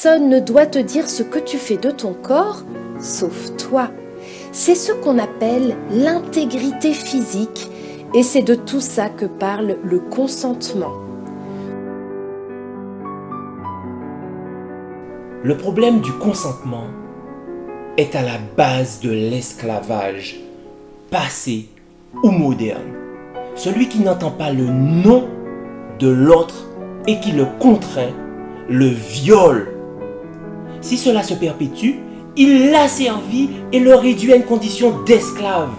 Personne ne doit te dire ce que tu fais de ton corps, sauf toi. C'est ce qu'on appelle l'intégrité physique et c'est de tout ça que parle le consentement. Le problème du consentement est à la base de l'esclavage, passé ou moderne. Celui qui n'entend pas le non de l'autre et qui le contraint, le viole. Si cela se perpétue, il l'a servi et le réduit à une condition d'esclave.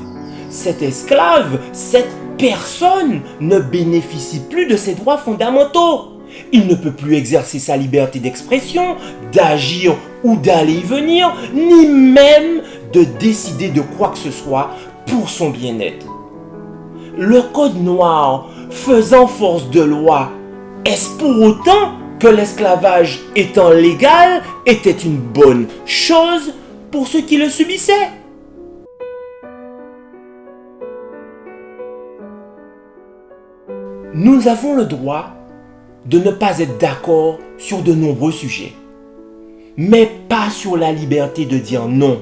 Cet esclave, cette personne ne bénéficie plus de ses droits fondamentaux. Il ne peut plus exercer sa liberté d'expression, d'agir ou d'aller y venir, ni même de décider de quoi que ce soit pour son bien-être. Le code noir, faisant force de loi, est-ce pour autant que l'esclavage étant légal était une bonne chose pour ceux qui le subissaient? Nous avons le droit de ne pas être d'accord sur de nombreux sujets, mais pas sur la liberté de dire non.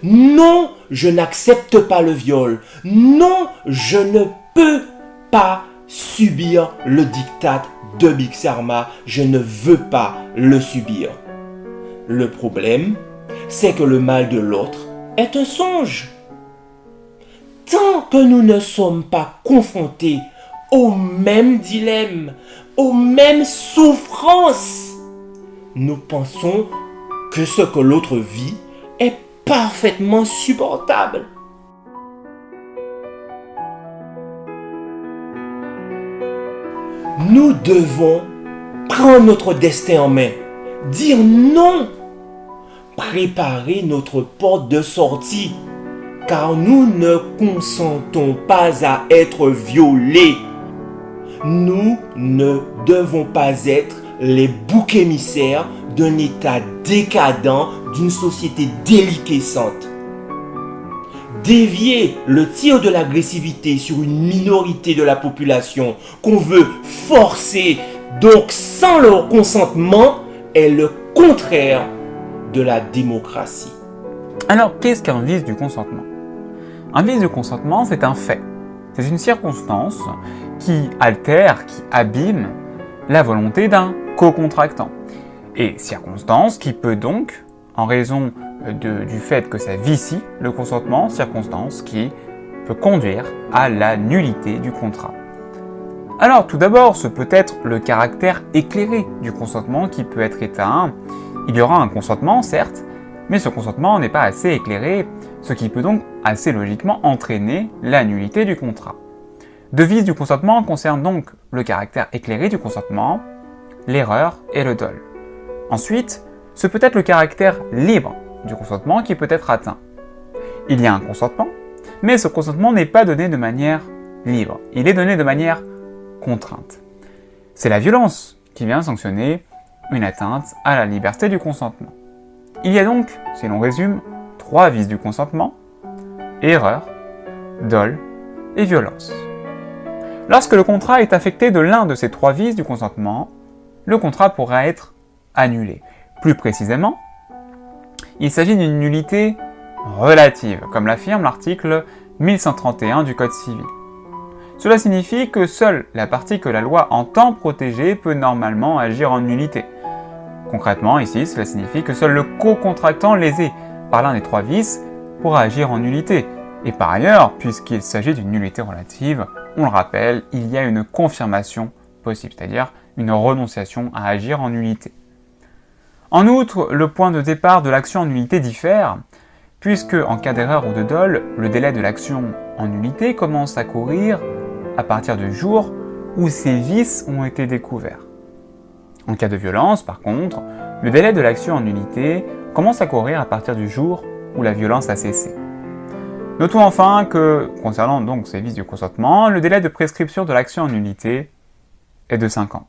Non, je n'accepte pas le viol. Non, je ne peux pas subir le diktat de Big Pharma. Je ne veux pas le subir. Le problème, c'est que le mal de l'autre est un songe. Tant que nous ne sommes pas confrontés au même dilemme, aux mêmes souffrances, nous pensons que ce que l'autre vit est parfaitement supportable. Nous devons prendre notre destin en main, dire non, préparer notre porte de sortie, car nous ne consentons pas à être violés. Nous ne devons pas être les boucs émissaires d'un état décadent d'une société déliquescente. Dévier le tir de l'agressivité sur une minorité de la population qu'on veut forcer, donc sans leur consentement, est le contraire de la démocratie. Alors, qu'est-ce qu'un vice du consentement? Un vice du consentement, c'est un fait. C'est une circonstance qui altère, qui abîme la volonté d'un co-contractant. Et circonstance qui peut donc, en raison du fait que ça vicie le consentement, circonstance qui peut conduire à la nullité du contrat. Alors tout d'abord, ce peut être le caractère éclairé du consentement qui peut être éteint. Il y aura un consentement, certes, mais ce consentement n'est pas assez éclairé, ce qui peut donc assez logiquement entraîner la nullité du contrat. Deux vices du consentement concernent donc le caractère éclairé du consentement, l'erreur et le dol. Ensuite, ce peut être le caractère libre du consentement qui peut être atteint. Il y a un consentement, mais ce consentement n'est pas donné de manière libre, il est donné de manière contrainte. C'est la violence qui vient sanctionner une atteinte à la liberté du consentement. Il y a donc, si l'on résume, trois vices du consentement: erreur, dol et violence. Lorsque le contrat est affecté de l'un de ces trois vices du consentement, le contrat pourra être annulé. Plus précisément, il s'agit d'une nullité relative, comme l'affirme l'article 1131 du Code civil. Cela signifie que seule la partie que la loi entend protéger peut normalement agir en nullité. Concrètement, ici, cela signifie que seul le co-contractant lésé par l'un des trois vices pourra agir en nullité. Et par ailleurs, puisqu'il s'agit d'une nullité relative, on le rappelle, il y a une confirmation possible, c'est-à-dire une renonciation à agir en nullité. En outre, le point de départ de l'action en nullité diffère, puisque en cas d'erreur ou de dol, le délai de l'action en nullité commence à courir à partir du jour où ces vices ont été découverts. En cas de violence, par contre, le délai de l'action en nullité commence à courir à partir du jour où la violence a cessé. Notons enfin que, concernant donc ces vices du consentement, le délai de prescription de l'action en nullité est de 5 ans.